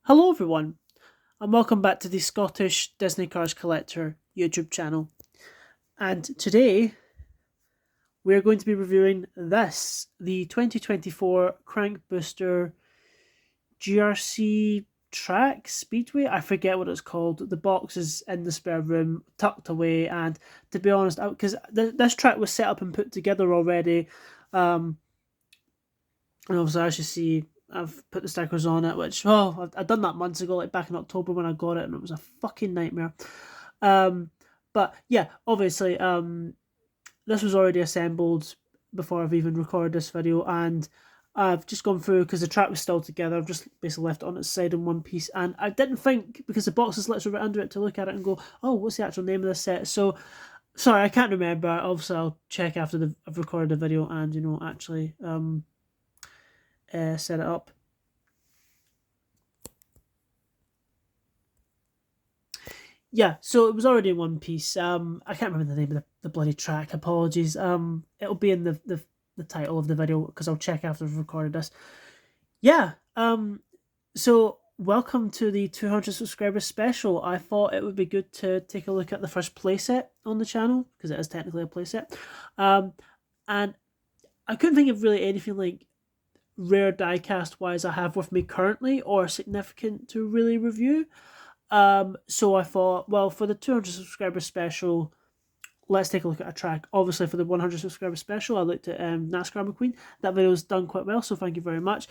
Hello everyone, and welcome back to the Scottish Disney Cars Collector YouTube channel. And today we're going to be reviewing the 2024 Crank Booster GRC track Speedway. I forget what it's called. The box is in the spare room, tucked away, and to be honest, because this track was set up and put together already, and obviously as you see, I've put the stickers on it, which I've done that months ago, like back in October when I got it, and it was a fucking nightmare. But yeah, obviously, this was already assembled before I've even recorded this video, and I've just gone through because the track was still together. I've just basically left it on its side in one piece, and I didn't think, because the box is literally right under it, to look at it and go, oh, what's the actual name of this set? So sorry, I can't remember. Obviously, I'll check after I've recorded the video and actually set it up. Yeah, so it was already in one piece. I can't remember the name of the bloody track. Apologies. It'll be in the title of the video because I'll check after I've recorded this. Yeah. So welcome to the 200 subscribers special. I thought it would be good to take a look at the first playset on the channel because it is technically a playset. And I couldn't think of really anything like rare diecast wise I have with me currently or significant to really review. So I thought, well, for the 200 subscriber special, let's take a look at a track. Obviously, for the 100 subscriber special, I looked at NASCAR McQueen. That video's done quite well, so thank you very much.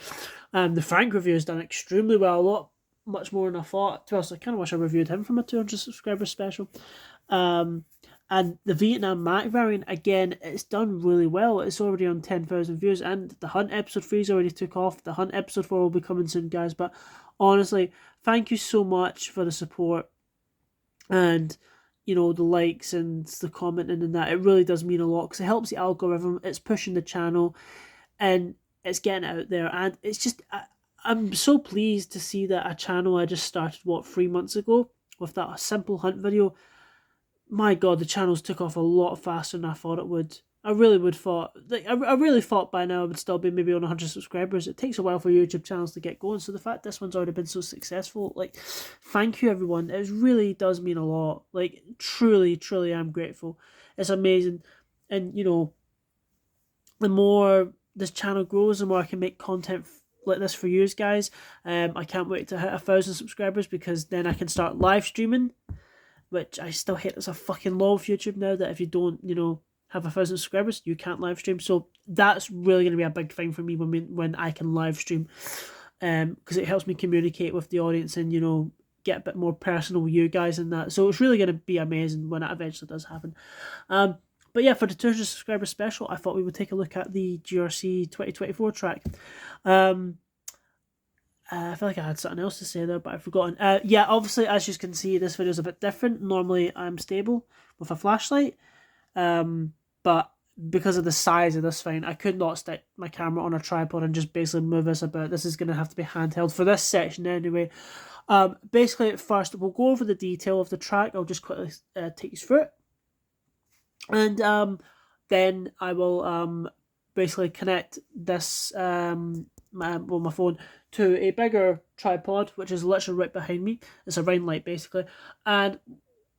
The Frank review has done extremely well, much more than I thought. To be honest, I kind of wish I reviewed him from a 200 subscriber special. And the Vietnam Mac variant, again, it's done really well. It's already on 10,000 views, and the Hunt episode 3's already took off. The Hunt episode 4 will be coming soon, guys. But honestly, thank you so much for the support and the likes and the commenting and that. It really does mean a lot because it helps the algorithm. It's pushing the channel and it's getting out there. And it's just, I'm so pleased to see that a channel I just started, 3 months ago with that simple Hunt video. My God, the channels took off a lot faster than I thought it would. I really thought by now I would still be maybe on 100 subscribers. It takes a while for YouTube channels to get going, so the fact this one's already been so successful, like, thank you everyone. It really does mean a lot. Like, truly, I'm grateful. It's amazing. And, the more this channel grows, the more I can make content like this for you guys. I can't wait to hit 1,000 subscribers because then I can start live streaming, which I still hate as a fucking law of YouTube now, that if you don't, have 1,000 subscribers, you can't live stream. So that's really going to be a big thing for me when I can live stream, because it helps me communicate with the audience and get a bit more personal with you guys and that. So it's really going to be amazing when it eventually does happen. But yeah, for the 200 subscriber special, I thought we would take a look at the GRC 2024 track. I feel like I had something else to say there, but I've forgotten. Yeah, obviously, as you can see, this video is a bit different. Normally, I'm stable with a flashlight, but because of the size of this thing, I could not stick my camera on a tripod and just basically move this about. This is going to have to be handheld for this section anyway. Basically, first, we'll go over the detail of the track. I'll just quickly take you through it. And then I will basically connect this my phone to a bigger tripod, which is literally right behind me. It's a ring light basically, and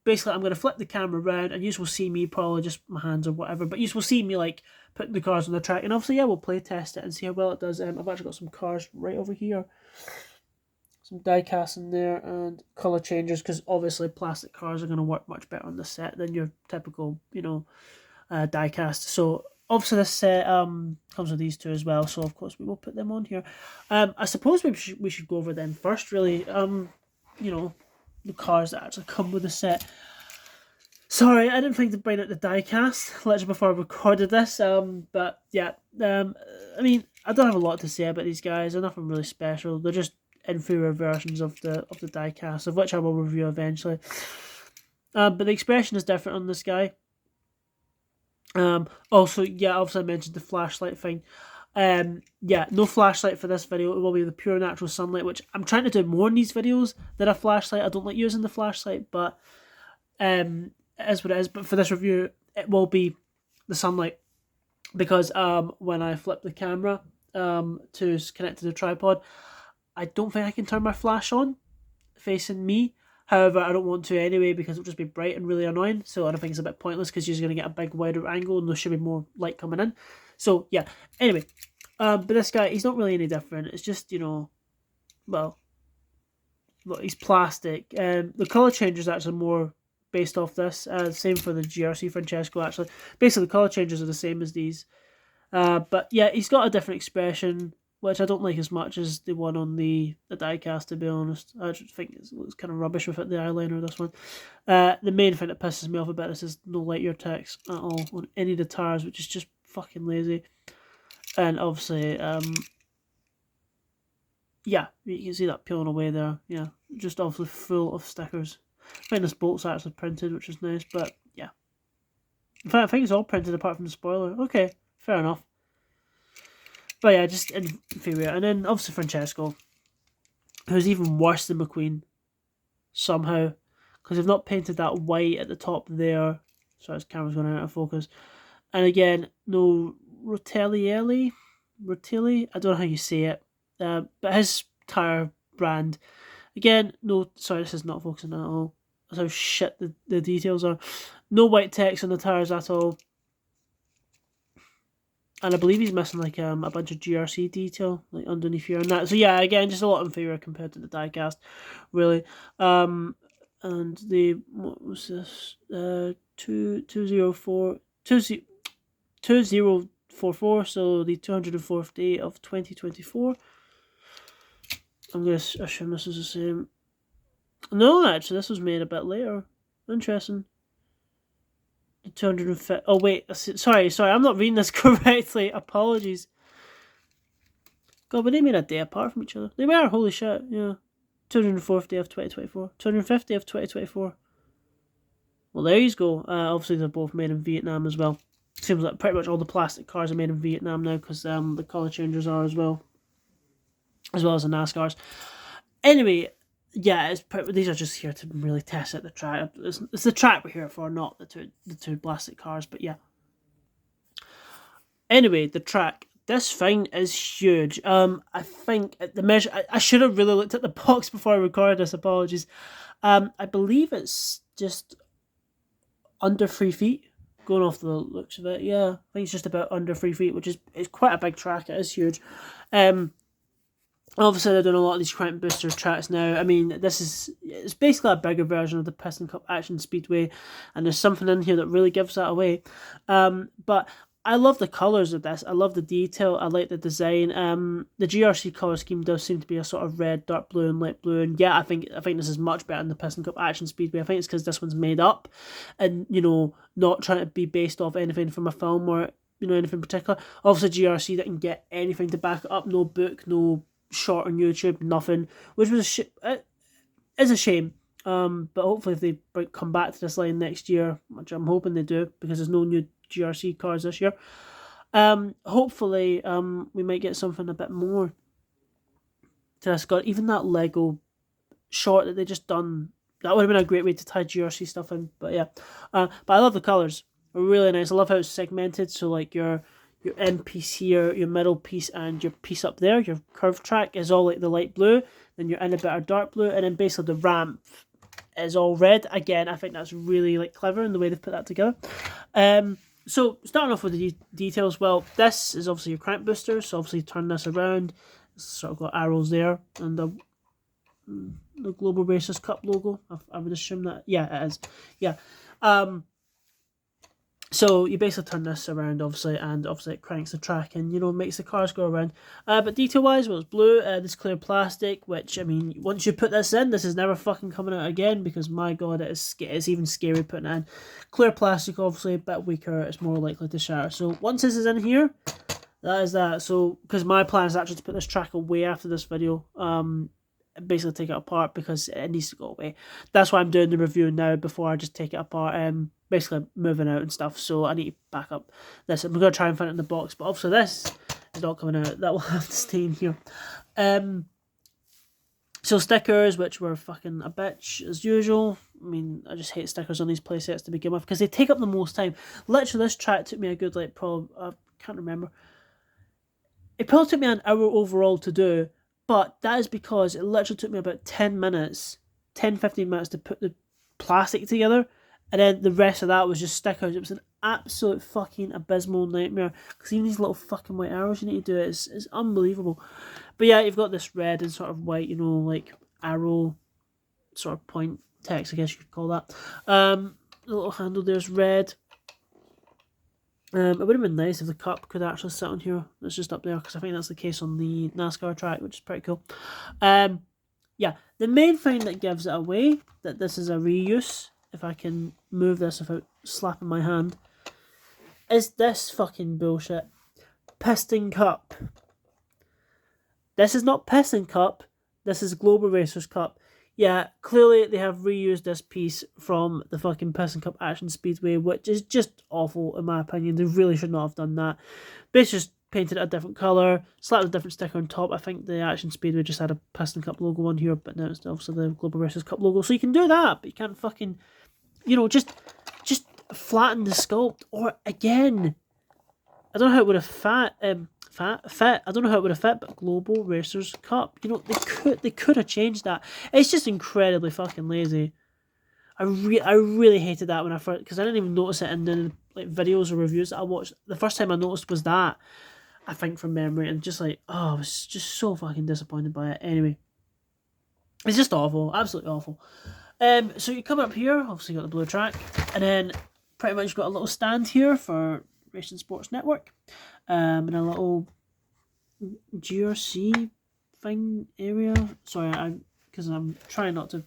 basically I'm going to flip the camera around and you will see me, probably just my hands or whatever, but you will see me like putting the cars on the track, and obviously, yeah, we'll play test it and see how well it does. I've actually got some cars right over here, some die casts in there and colour changers, because obviously plastic cars are going to work much better on the set than your typical die cast. So obviously this set comes with these two as well, so of course we will put them on here. I suppose we should go over them first, really. The cars that actually come with the set. Sorry, I didn't think to bring out the diecast literally before I recorded this. But yeah, I mean, I don't have a lot to say about these guys. They're nothing really special. They're just inferior versions of the diecast, of which I will review eventually. But the expression is different on this guy. Also, yeah, obviously I mentioned the flashlight thing. Yeah, no flashlight for this video. It will be the pure natural sunlight, which I'm trying to do more in these videos than a flashlight. I don't like using the flashlight, but it is what it is. But for this review, it will be the sunlight, because when I flip the camera to connect to the tripod, I don't think I can turn my flash on facing me. However, I don't want to anyway because it'll just be bright and really annoying. So I don't think it's a bit pointless because you're going to get a big wider angle and there should be more light coming in. So yeah, anyway. But this guy, he's not really any different. It's just, well, look, he's plastic. The colour change is actually more based off this. Same for the GRC Francesco, actually. Basically, the colour changes are the same as these. But yeah, he's got a different expression, which I don't like as much as the one on the diecast, to be honest. I just think it looks kind of rubbish without the eyeliner, this one. The main thing that pisses me off about this is no light year text at all on any of the tires, which is just fucking lazy. And obviously, yeah, you can see that peeling away there. Yeah, just obviously full of stickers. I think this bolt's actually printed, which is nice, but yeah. In fact, I think it's all printed apart from the spoiler. Okay, fair enough. But yeah, just inferior. And then obviously Francesco, who's even worse than McQueen, somehow, because they've not painted that white at the top there. Sorry, this camera's going out of focus. And again, no Rotelli, I don't know how you say it. But his tyre brand, again, no, sorry, this is not focusing at all. That's how shit the details are. No white text on the tyres at all. And I believe he's missing like a bunch of GRC detail like underneath here and that. So yeah, again, just a lot inferior compared to the diecast, really. And the, what was this? 2044, so the 204th day of 2024. I'm going to assume this is the same. No, actually, this was made a bit later. Interesting. The 250. Oh, wait. Sorry, I'm not reading this correctly. Apologies. God, but they made a day apart from each other. They were, holy shit, yeah. 204th day of 2024. 250th day of 2024. Well, there you go. Obviously, they're both made in Vietnam as well. Seems like pretty much all the plastic cars are made in Vietnam now because the colour changers are as well as the NASCARs. Anyway, yeah, these are just here to really test out the track. It's the track we're here for, not the two plastic cars. But yeah. Anyway, the track. This thing is huge. I think at the measure, I should have really looked at the box before I recorded this. Apologies. I believe it's just under 3 feet. Going off the looks of it, yeah, I think it's just about under 3 feet, which is quite a big track. It is huge. Obviously, they're doing a lot of these crank booster tracks now. I mean, it's basically a bigger version of the Piston Cup Action Speedway, and there's something in here that really gives that away. But I love the colours of this. I love the detail. I like the design. The GRC colour scheme does seem to be a sort of red, dark blue, and light blue. And yeah, I think this is much better than the Piston Cup Action Speedway. I think it's because this one's made up, and not trying to be based off anything from a film or anything particular. Obviously, GRC didn't get anything to back it up. No book, no short on YouTube, nothing, which was is a shame. But hopefully, if they come back to this line next year, which I'm hoping they do, because there's no new GRC cars this year. Hopefully, we might get something a bit more to this. God, even that Lego short that they just done, that would have been a great way to tie GRC stuff in. But yeah, but I love the colours. They're really nice. I love how it's segmented. So like your end piece here, your middle piece, and your piece up there, your curved track is all like the light blue. Then your end a bit are dark blue, and then basically the ramp is all red. Again, I think that's really like clever in the way they've put that together. So starting off with the details, well, this is obviously your crank booster, so obviously turn this around, it's sort of got arrows there, and the Global Racers Cup logo, I would assume that, yeah, it is, yeah. So you basically turn this around, obviously, and obviously it cranks the track and, makes the cars go around. But detail-wise, well, it's blue, this clear plastic, which, I mean, once you put this in, this is never fucking coming out again, because, my god, it's even scary putting it in. Clear plastic, obviously, a bit weaker, it's more likely to shatter. So once this is in here, that is that. So, because my plan is actually to put this track away after this video, basically take it apart, because it needs to go away. That's why I'm doing the review now, before I just take it apart, basically moving out and stuff, so I need to back up this. I'm going to try and find it in the box, but obviously this is not coming out. That will have to stay in here. So stickers, which were fucking a bitch as usual. I mean, I just hate stickers on these playsets to begin with, because they take up the most time. Literally, this track took me a good, probably, I can't remember. It probably took me an hour overall to do, But that is because it literally took me about 10 minutes, 10-15 minutes to put the plastic together, and then the rest of that was just stickers. It was an absolute fucking abysmal nightmare, because even these little fucking white arrows you need to do, it's unbelievable. But yeah, you've got this red and sort of white, you know, like arrow sort of point text, I guess you could call that. The little handle there's red. It would have been nice if the cup could actually sit on here. It's just up there, because I think that's the case on the NASCAR track, which is pretty cool. Yeah, the main thing that gives it away that this is a reuse, if I can move this without slapping my hand, is this fucking bullshit. Piston Cup. This is not Piston Cup. This is Global Racers Cup. Yeah, clearly they have reused this piece from the fucking Piston Cup Action Speedway, which is just awful in my opinion. They really should not have done that. Basically just painted it a different colour, slapped a different sticker on top. I think the Action Speedway just had a Piston Cup logo on here, but now it's obviously the Global Racers Cup logo. So you can do that, but you can't fucking, you know, just flatten the sculpt. Or again, I don't know how it would have fit. I don't know how it would have fit, but Global Racers Cup. You know, they could have changed that. It's just incredibly fucking lazy. I really hated that when I first, because I didn't even notice it in the like videos or reviews that I watched. The first time I noticed was that, I think from memory, and just like, oh, I was just so fucking disappointed by it. Anyway, it's just awful, absolutely awful. So you come up here, obviously you got the blue track, and then pretty much got a little stand here for Racing Sports Network, and a little GRC thing area. Sorry, because I'm trying not to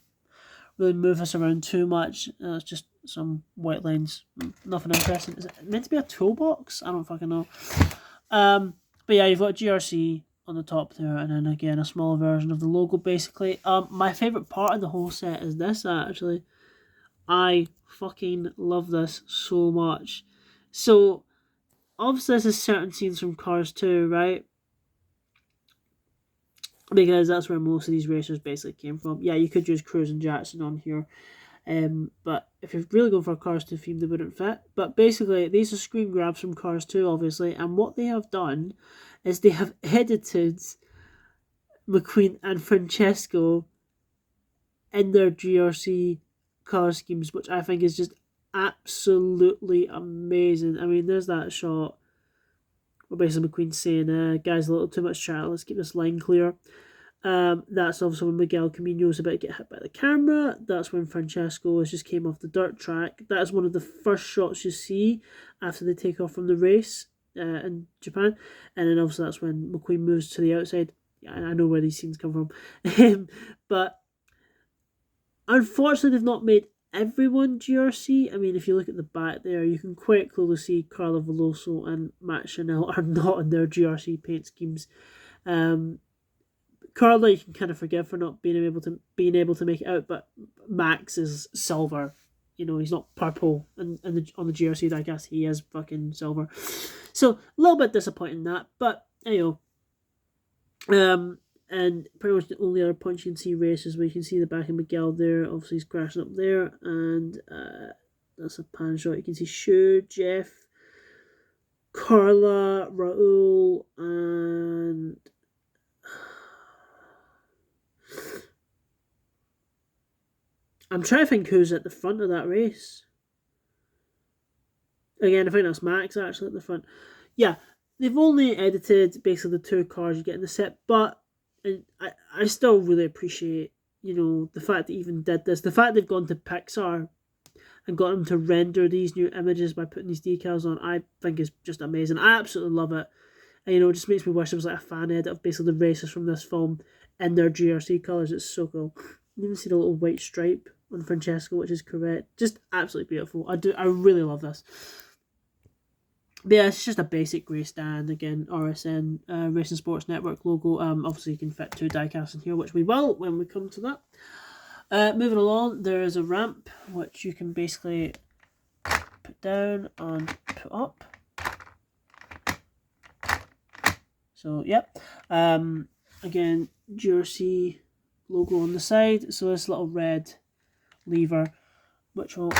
really move this around too much. It's just some white lines, nothing interesting. Is it meant to be a toolbox? I don't fucking know. But yeah, you've got GRC on the top there, and then again a smaller version of the logo basically. My favourite part of the whole set is this actually. I fucking love this so much. So obviously this is certain scenes from Cars 2, right? Because that's where most of these racers basically came from. Yeah, you could use Cruz and Jackson on here. But if you're really going for a Cars 2 theme, they wouldn't fit. But basically, these are screen grabs from Cars 2, obviously. And what they have done is they have edited McQueen and Francesco in their GRC car schemes, which I think is just absolutely amazing. I mean, there's that shot where basically McQueen's saying, guys, a little too much chat, let's keep this line clear. That's obviously when Miguel Camino is about to get hit by the camera. That's when Francesco has just came off the dirt track. That is one of the first shots you see after they take off from the race in Japan. And then obviously that's when McQueen moves to the outside. Yeah, I know where these scenes come from. But unfortunately, they've not made everyone GRC. I mean, if you look at the back there, you can quite clearly see Carlo Veloso and Matt Chanel are not in their GRC paint schemes. Carlo you can kind of forgive for not being able to make it out, but Max is silver. You know, he's not purple, and on the GRC, I guess he is fucking silver. So a little bit disappointing that, but you know, and pretty much the only other points you can see races where you can see the back of Miguel there. Obviously, he's crashing up there, and that's a pan shot. You can see Shu, Jeff, Carla, Raul, and I'm trying to think who's at the front of that race. Again, I think that's Max actually at the front. Yeah, they've only edited basically the two cars you get in the set, but I still really appreciate, you know, the fact they even did this. The fact they've gone to Pixar and got them to render these new images by putting these decals on, I think is just amazing. I absolutely love it. And, you know, it just makes me wish there was like a fan edit of basically the races from this film in their GRC colours. It's so cool. You even see the little white stripe on Francesco, which is correct. Just absolutely beautiful. I really love this. But yeah, it's just a basic grey stand. Again, RSN, Racing Sports Network logo. Obviously you can fit two diecasts in here, which we will when we come to that. Moving along, there is a ramp, which you can basically put down and put up. So, yep. Again, GRC logo on the side. So this little red lever, which will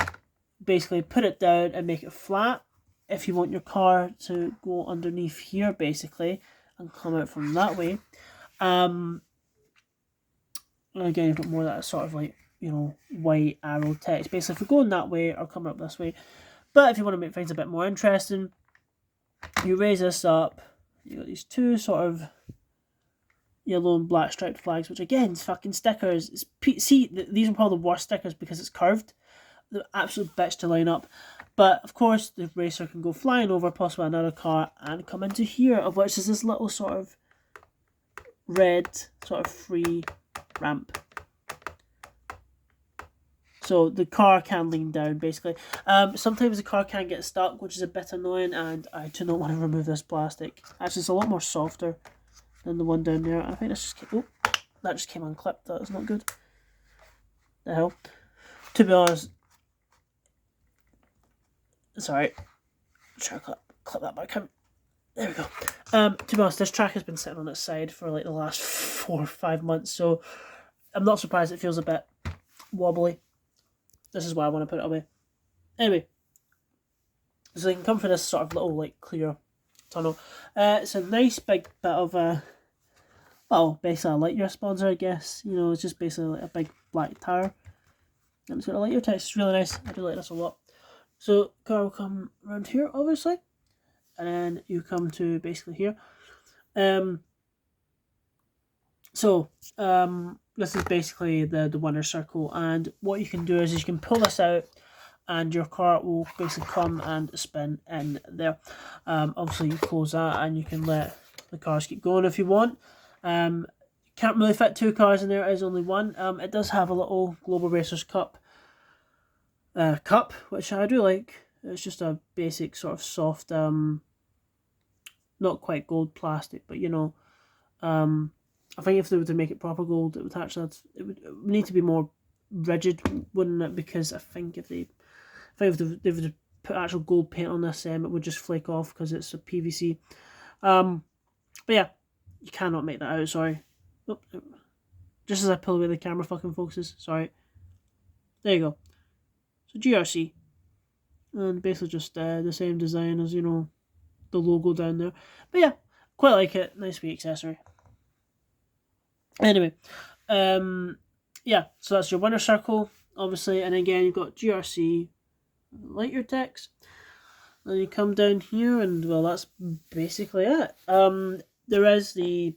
basically put it down and make it flat if you want your car to go underneath here basically and come out from that way. And again, you've got more of that sort of like, you know, white arrow text. Basically, if we're going that way or coming up this way. But if you want to make things a bit more interesting, you raise this up. You got these two sort of yellow and black striped flags, which again, is fucking stickers. See, these are probably the worst stickers because it's curved. The absolute bitch to line up. But of course, the racer can go flying over possibly another car and come into here, of which is this little sort of red sort of free ramp. So the car can lean down, basically. Sometimes the car can get stuck, which is a bit annoying, and I do not want to remove this plastic. Actually, it's a lot more softer than the one down there. I think that just came unclipped. That's not good. The hell. To be honest, sorry. Try to clip that back in. There we go. To be honest, this track has been sitting on its side for like the last 4 or 5 months, so I'm not surprised it feels a bit wobbly. This is why I want to put it away. Anyway, so you can come for this sort of little like clear tunnel. It's a nice big bit of well, basically a light year sponsor, I guess. You know, it's just basically like a big black tire. And it's got a light year text. It's really nice. I do like this a lot. So car will come around here, obviously. And then you come to basically here. This is basically the winner circle, and what you can do is you can pull this out and your car will basically come and spin in there. Obviously you close that and you can let the cars keep going if you want. Can't really fit 2 cars in there, it is only one. It does have a little Global Racers Cup, which I do like. It's just a basic sort of soft, not quite gold plastic, but you know, I think if they were to make it proper gold, it would need to be more rigid, wouldn't it? Because I think if they were to put actual gold paint on this, it would just flake off because it's a PVC. But yeah, you cannot make that out. Sorry. Oh, just as I pull away, the camera fucking focuses. Sorry. There you go. So GRC, and basically just the same design as, you know, the logo down there. But yeah, quite like it. Nice wee accessory. Anyway, yeah, so that's your winner circle, obviously, and again you've got GRC, light your text, and you come down here, and well, that's basically it. There is they're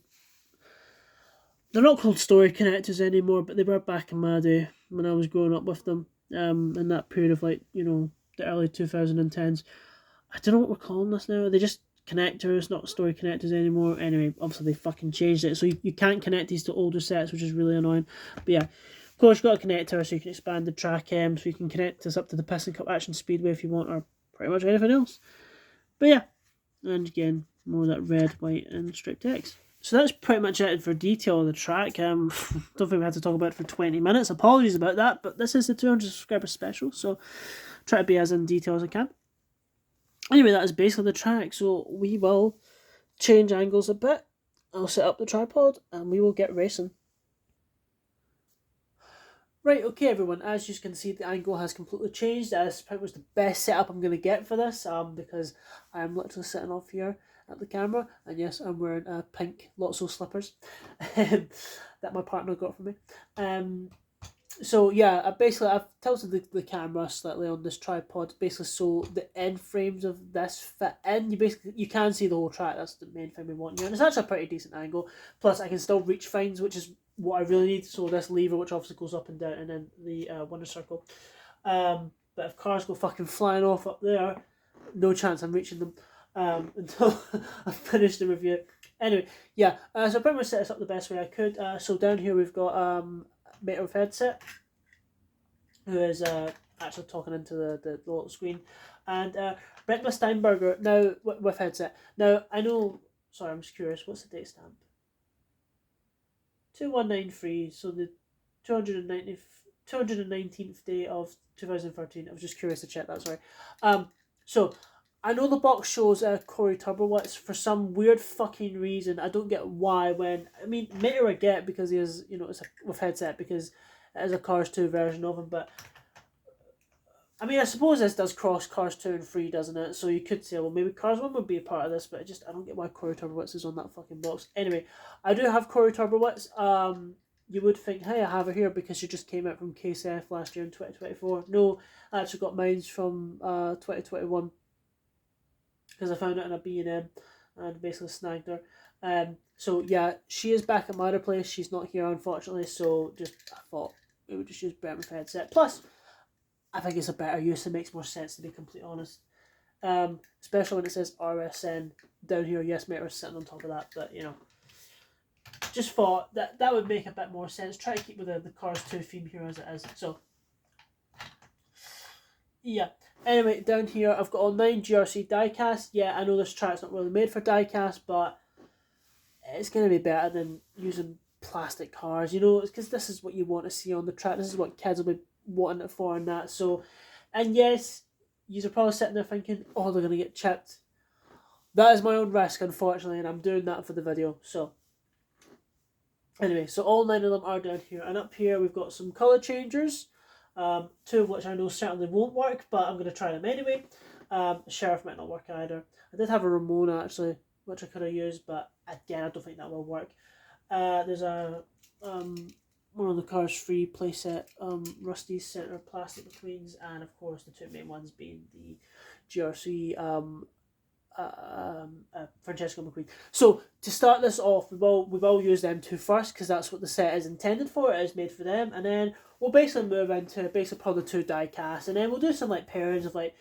not called story connectors anymore, but they were back in my day when I was growing up with them, in that period of like, you know, the early 2010s. I don't know what we're calling this now. They just connectors, not story connectors anymore. Anyway, obviously they fucking changed it, so you can't connect these to older sets, which is really annoying. But yeah, of course you've got a connector so you can expand the track, so you can connect this up to the Piston Cup Action Speedway if you want, or pretty much anything else. But yeah, and again, more of that red, white and striped text. So that's pretty much it for detail on the track. Don't think we had to talk about it for 20 minutes. Apologies about that, but this is the 200 subscriber special, so try to be as in detail as I can. Anyway, that is basically the track, so we will change angles a bit. I'll set up the tripod and we will get racing. Right, okay everyone, as you can see the angle has completely changed. This pretty much the best setup I'm going to get for this, because I am literally sitting off here at the camera, and yes, I'm wearing pink Lotso slippers that my partner got for me. So yeah, basically I've tilted the camera slightly on this tripod, basically so the end frames of this fit in. You can see the whole track. That's the main thing we want here, and it's actually a pretty decent angle. Plus I can still reach fines, which is what I really need. So this lever, which obviously goes up and down, and then the winner circle. But if cars go fucking flying off up there, no chance I'm reaching them until I've finished the review. Anyway, yeah, so I pretty much set this up the best way I could. So down here we've got Mater with headset, who is actually talking into the little screen, and Breckler Steinberger now with headset. Now I know, sorry, I'm just curious, what's the date stamp? 2193, so the 219th day of 2013. I was just curious to check that, sorry. So I know the box shows Corey Turbowitz for some weird fucking reason. I don't get why. Mater I get because he is, you know, it's with headset because it is a Cars 2 version of him. But I mean, I suppose this does cross Cars 2 and 3, doesn't it? So you could say, well, maybe Cars 1 would be a part of this, but I don't get why Corey Turbowitz is on that fucking box. Anyway, I do have Corey Turbowitz. you would think, hey, I have it here because she just came out from KCF last year in 2024. No, I actually got mine from 2021 because I found it in a B&M and basically snagged her. So yeah, she is back at my other place. She's not here, unfortunately, so just I thought we would just use Brentford headset. Plus, I think it's a better use. It makes more sense, to be completely honest. Especially when it says RSN down here. Yes, mate, we're sitting on top of that, but you know, just thought that would make a bit more sense. Try to keep with the Cars 2 theme here as it is. So yeah. Anyway, down here I've got all 9 GRC diecast. Yeah, I know this track's not really made for diecast, but it's going to be better than using plastic cars, you know, because this is what you want to see on the track. This is what kids will be wanting it for and that. So, and yes, you're probably sitting there thinking, oh, they're going to get chipped. That is my own risk, unfortunately, and I'm doing that for the video. So, anyway, so all 9 of them are down here. And up here, we've got some colour changers, 2 of which I know certainly won't work, but I'm going to try them anyway. Sheriff might not work either. I did have a Ramona, actually, which I could have used, but again, I don't think that will work. There's a one of the Cars 3 playset, Rusty Centre Plastic McQueens, and of course the 2 main ones being the GRC Francesco McQueen. So to start this off, we will use them 2 first because that's what the set is intended for. It is made for them, and then we'll basically move into probably 2 die casts, and then we'll do some like pairings of like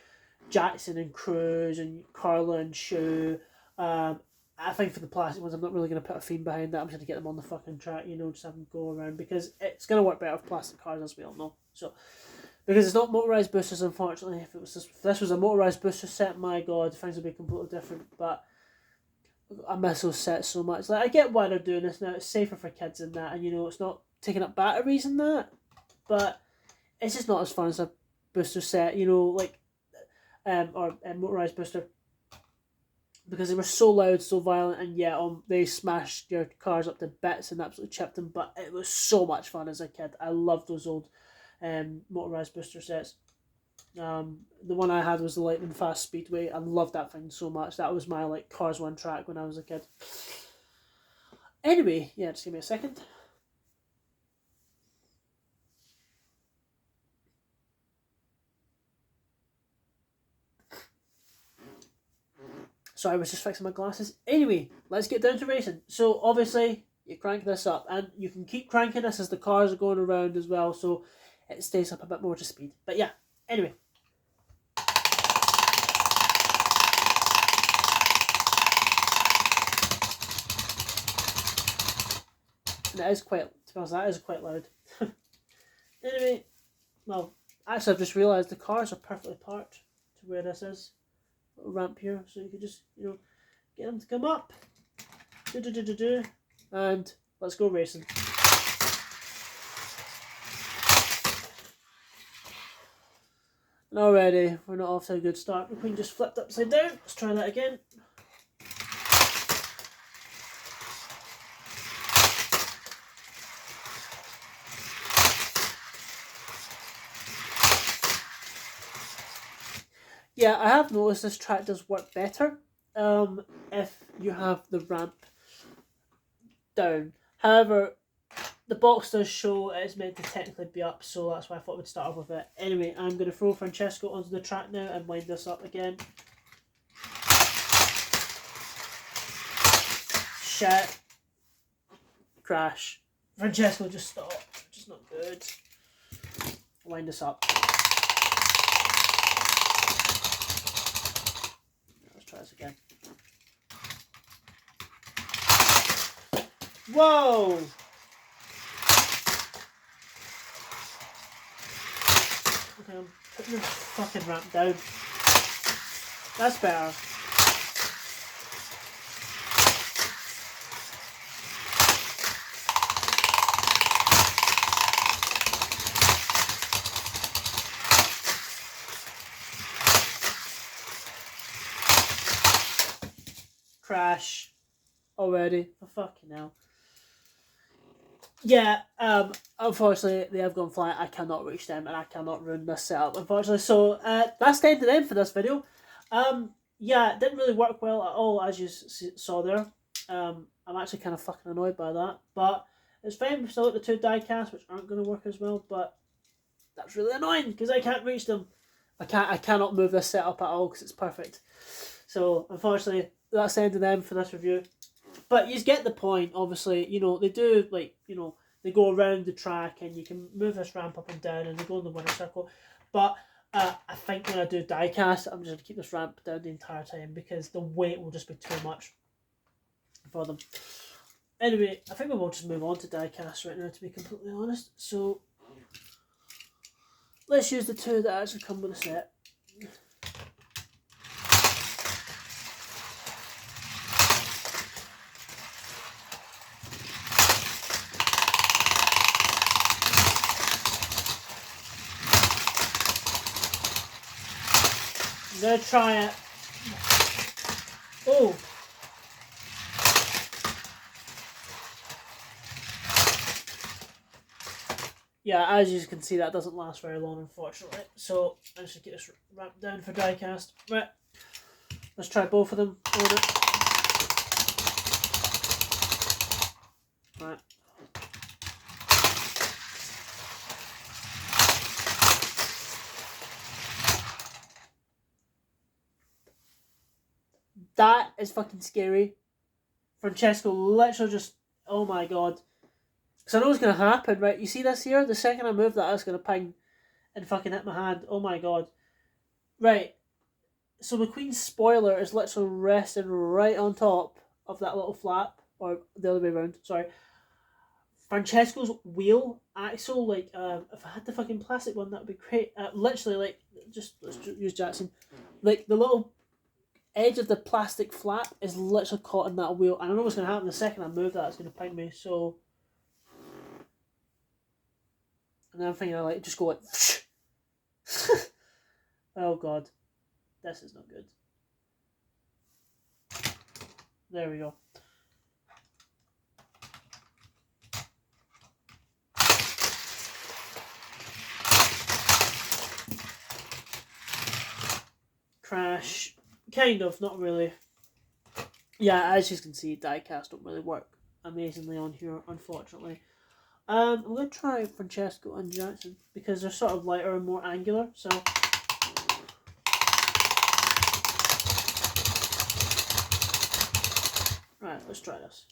Jackson and Cruz and Carla and Shu. I think for the plastic ones, I'm not really going to put a theme behind that. I'm just going to get them on the fucking track, you know, just have them go around because it's going to work better with plastic cars, as we all know. So, because it's not motorised boosters, unfortunately. If this was a motorised booster set, my god, things would be completely different. But I miss those sets so much. Like, I get why they're doing this now. It's safer for kids and that, and you know, it's not taking up batteries and that. But it's just not as fun as a booster set, you know, like or a motorised booster. Because they were so loud, so violent, and yeah, they smashed your cars up to bits and absolutely chipped them. But it was so much fun as a kid. I loved those old motorised booster sets. The one I had was the Lightning Fast Speedway. I loved that thing so much. That was my like Cars 1 track when I was a kid. Anyway, yeah, just give me a second. Sorry, I was just fixing my glasses. Anyway, let's get down to racing. So obviously, you crank this up, and you can keep cranking this as the cars are going around as well, so it stays up a bit more to speed. But yeah, anyway. And it is quite, to be honest, that is quite loud. Anyway, well, actually I've just realised the cars are perfectly parked to where this is. Ramp here, so you could just, you know, get them to come up, and let's go racing. And already we're not off to a good start. The Queen just flipped upside down. Let's try that again. Yeah, I have noticed this track does work better if you have the ramp down. However, the box does show it is meant to technically be up, so that's why I thought we'd start off with it. Anyway, I'm going to throw Francesco onto the track now and wind this up again. Shit. Crash. Francesco just stopped, which is not good. Wind this up. Try this again. Whoa! Okay, I'm putting this fucking ramp down. That's better. Crash already. For fucking hell. Yeah, unfortunately they have gone flat. I cannot reach them and I cannot ruin this setup, unfortunately. So that's the end of them for this video. Yeah, it didn't really work well at all, as you saw there. I'm actually kind of fucking annoyed by that, but It's fine. We still got the 2 die casts, which aren't going to work as well, but that's really annoying because I can't reach them. I cannot move this setup at all because it's perfect. So unfortunately, that's the end of them for this review. But you get the point. Obviously, you know, they do, like, you know, they go around the track and you can move this ramp up and down and they go in the winner circle. But I think when I do diecast, I'm just going to keep this ramp down the entire time because the weight will just be too much for them. Anyway, I think we will just move on to diecast right now, to be completely honest. So let's use the 2 that actually come with the set. I'm going to try it. Oh! Yeah, as you can see, that doesn't last very long, unfortunately. So I should get this ramped down for diecast. Right, let's try both of them on it. Right. That is fucking scary. Francesco literally just, oh my god. Because I know it's going to happen, right? You see this here? The second I move that, it's going to ping and fucking hit my hand. Oh my god. Right. So McQueen's spoiler is literally resting right on top of that little flap. Or the other way around, sorry. Francesco's wheel axle, like, if I had the fucking plastic one, that would be great. Literally, like, let's use Jackson. Like, the little edge of the plastic flap is literally caught in that wheel. And I know what's going to happen the second I move that, it's going to ping me, so... And then I'm thinking, like, just go like... Oh god. This is not good. There we go. Crash. Kind of, not really. Yeah, as you can see, diecast don't really work amazingly on here, unfortunately. I'm going to try Francesco and Jackson because they're sort of lighter and more angular, so... Right, let's try this.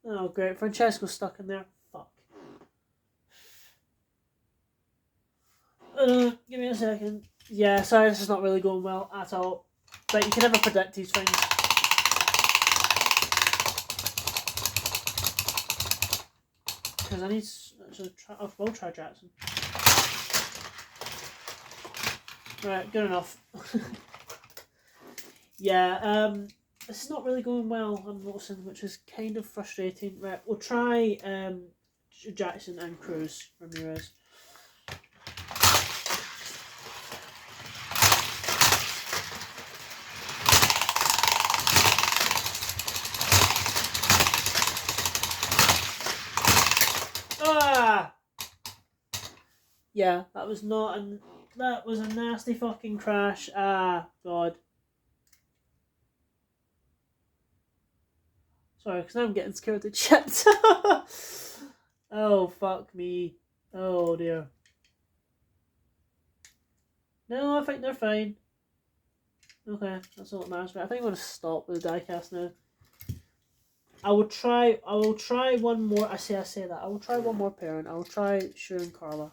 Oh great, Francesco's stuck in there. Fuck. Give me a second. Yeah, sorry, this is not really going well at all. But you can never predict these things. Because I need to try. I will try Jackson. Right, good enough. Yeah, this is not really going well, I'm noticing, which is kind of frustrating. Right, we'll try Jackson and Cruz Ramirez. Ah! Yeah, that was not an... That was a nasty fucking crash. Ah, god. Sorry, because now I'm getting scared to chips. Oh, fuck me. Oh, dear. No, I think they're fine. Okay, that's all that matters. I think I'm going to stop with the diecast now. I will try one more. I say that. I will try one more parent. I will try Shu and Carla.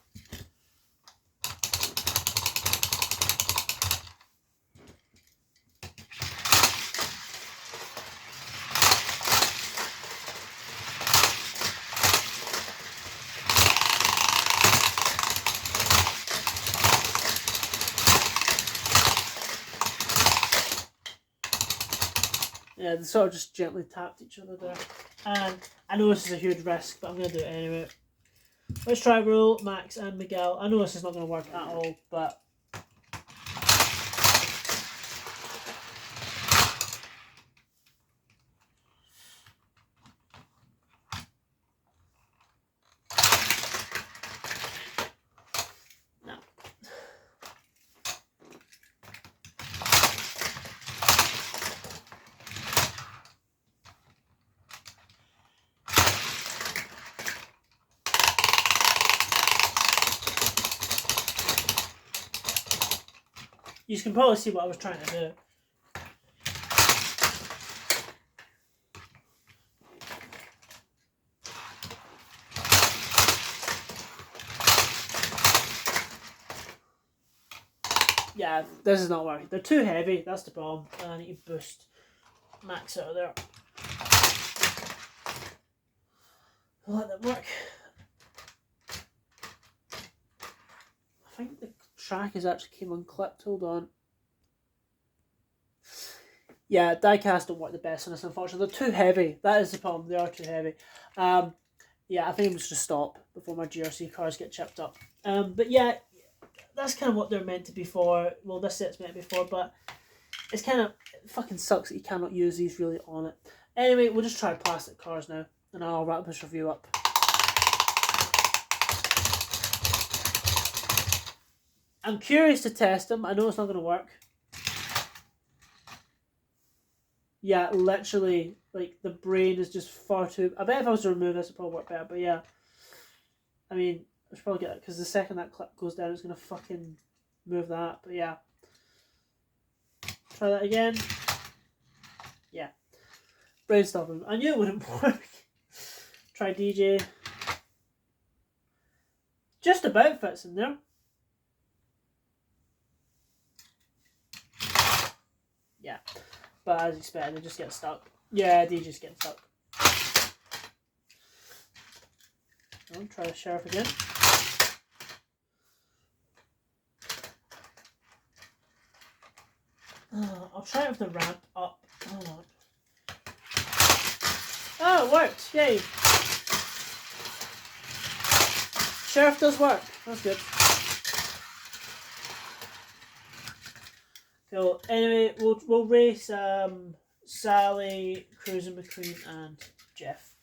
Yeah, they sort of just gently tapped each other there. And I know this is a huge risk, but I'm going to do it anyway. Let's try Rule, Max, and Miguel. I know this is not going to work at all, but. You can probably see what I was trying to do. Yeah, this is not working. They're too heavy, that's the problem. I need to boost Max out of there. I'll let them work. I think the track is actually came unclipped. Hold on. Yeah, die-cast don't work the best on this, unfortunately. They're too heavy. That is the problem. They are too heavy. Yeah, I think I'm just going to stop before my GRC cars get chipped up. But yeah, that's kind of what they're meant to be for. Well, this set's meant to be for, but it's kind of... It fucking sucks that you cannot use these really on it. Anyway, we'll just try plastic cars now, and I'll wrap this review up. I'm curious to test them. I know it's not going to work. Yeah, literally, like, the brain is just far too... I bet if I was to remove this, it'd probably work better, but yeah. I mean, I should probably get it, because the second that clip goes down, it's going to fucking move that, but yeah. Try that again. Yeah. Brain stopping. I knew it wouldn't work. Try DJ. Just about fits in there. Yeah. But as expected, they just get stuck. Yeah, they just get stuck. I'll try the sheriff again. I'll try it with the ramp up. Oh, it worked! Yay! Sheriff does work. That's good. Cool. Anyway, we'll race Sally, Cruiser McQueen, and Jeff.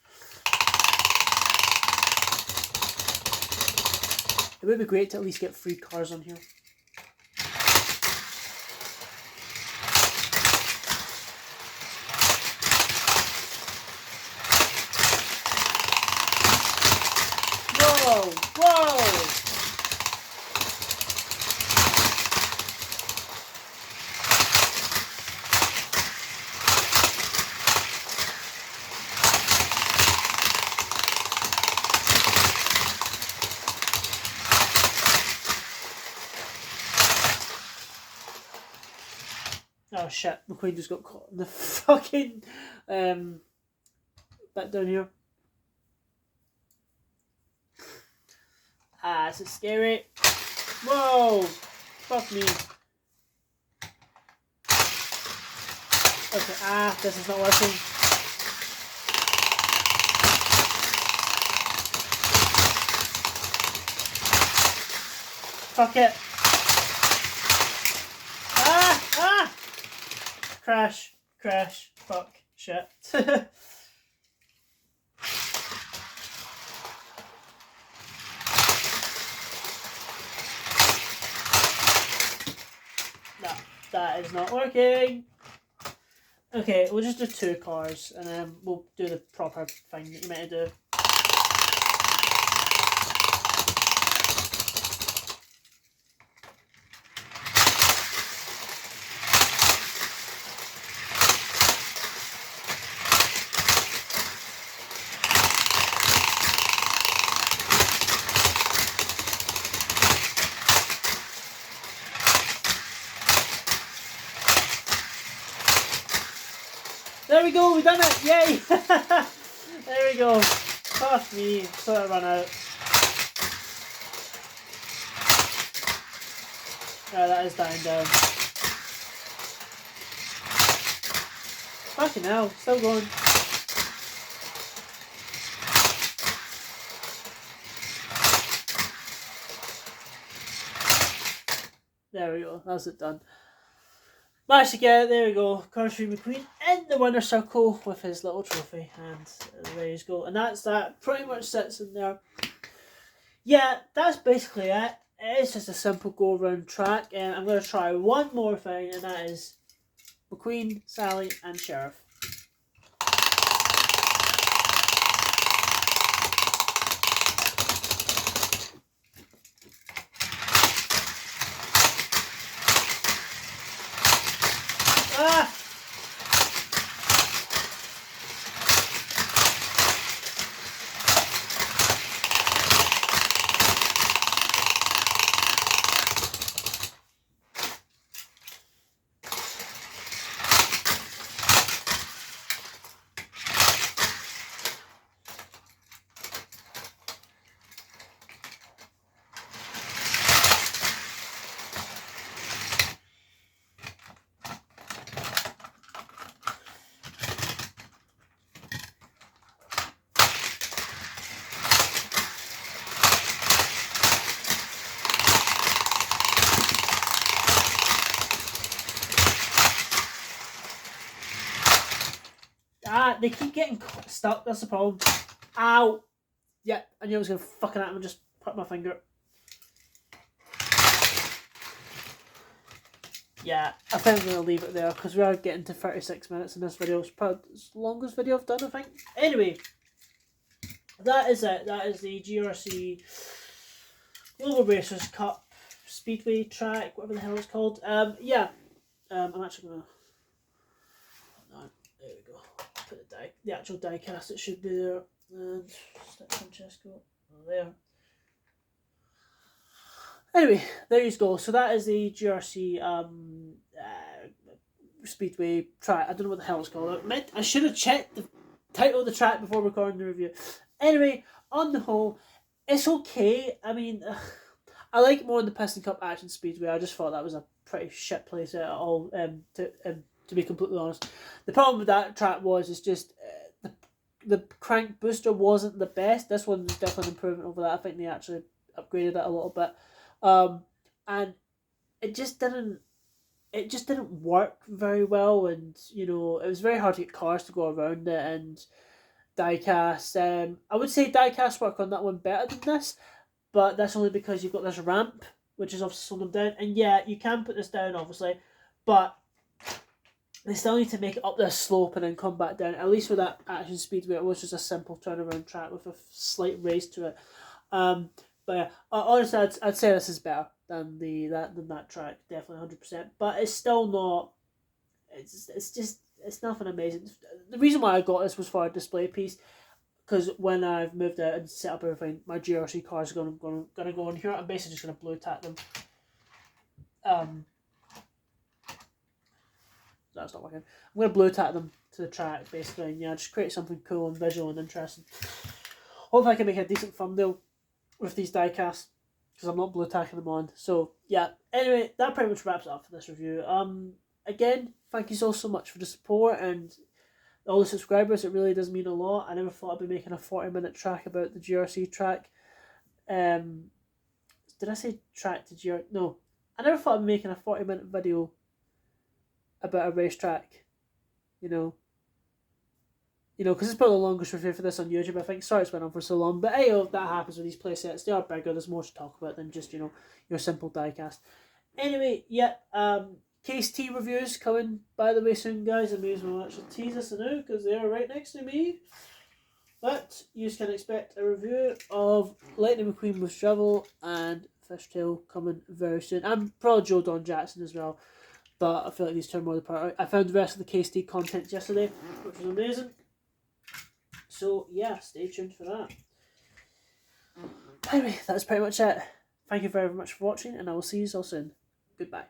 It would be great to at least get 3 cars on here. Whoa! Whoa! Oh shit, McQueen just got caught in the fucking bit down here. Ah, this is scary. Whoa! Fuck me. Okay, this is not working. Fuck it. Crash, crash, fuck, shit. No, that is not working. Okay, we'll just do 2 cars and then we'll do the proper thing that you meant to do. There we go, we done it! Yay! There we go. Fuck me, so I run out. Yeah, that is dying down. Fucking hell, still going. There we go. That's it done. Managed to get it. There we go. Raceway McQueen in the winner's circle with his little trophy, and there you go. And that's that. Pretty much sits in there. Yeah, that's basically it. It's just a simple go around track, and I'm going to try one more thing, and that is McQueen, Sally, and Sheriff. Ah! They keep getting stuck, that's the problem. Ow! Yeah, I knew I was going to fucking at him and just put my finger. Yeah, I think I'm going to leave it there because we are getting to 36 minutes in this video. It's probably the longest video I've done, I think. Anyway, that is it. That is the GRC Global Racers Cup Speedway track, whatever the hell it's called. Yeah, I'm actually going to... There we go. Put the actual die cast, it should be there. And stick Francesco there. Anyway, there you go. So that is the GRC Speedway track. I don't know what the hell it's called. I should have checked the title of the track before recording the review. Anyway, on the whole, it's okay. I mean, I like more the Piston Cup Action Speedway. I just thought that was a pretty shit place at all. To be completely honest, the problem with that track was it's just the crank booster wasn't the best. This one was definitely an improvement over that. I think they actually upgraded it a little bit, and it just didn't work very well. And you know, it was very hard to get cars to go around it. And diecast, I would say diecast work on that one better than this, but that's only because you've got this ramp, which is obviously slowing them down. And yeah, you can put this down obviously, but they still need to make it up this slope and then come back down. At least with that Action Speedway, it was just a simple turnaround track with a slight race to it. But yeah, honestly, I'd say this is better than that track, definitely 100%. But it's still not. It's nothing amazing. The reason why I got this was for a display piece, because when I've moved out and set up everything, my GRC cars are gonna go in here. I'm basically just gonna blue tack them. That's not working. I'm going to blue tack them to the track basically, and yeah, just create something cool and visual and interesting. Hopefully I can make a decent thumbnail with these die casts, because I'm not blue tacking them on. So yeah, anyway, that pretty much wraps it up for this review. Again, thank you so much for the support and all the subscribers. It really does mean a lot. I never thought I'd be making a 40-minute track about the GRC track. Did I say track to GRC? No, I never thought I'd be making a 40-minute video about a racetrack, you know, because it's probably the longest review for this on YouTube, I think. Sorry it's went on for so long, but hey, that happens with these playsets. They are bigger, there's more to talk about than just, your simple diecast. Anyway, yeah, Case T reviews coming by the way soon, guys. I may as well actually tease this now, because they are right next to me. But you can expect a review of Lightning McQueen with Shovel and Fishtail coming very soon. And probably Joe Don Jackson as well. But I feel like these two are more the part. I found the rest of the KST content yesterday, which was amazing. So yeah, stay tuned for that. Anyway, that's pretty much it. Thank you very much for watching, and I will see you all soon. Goodbye.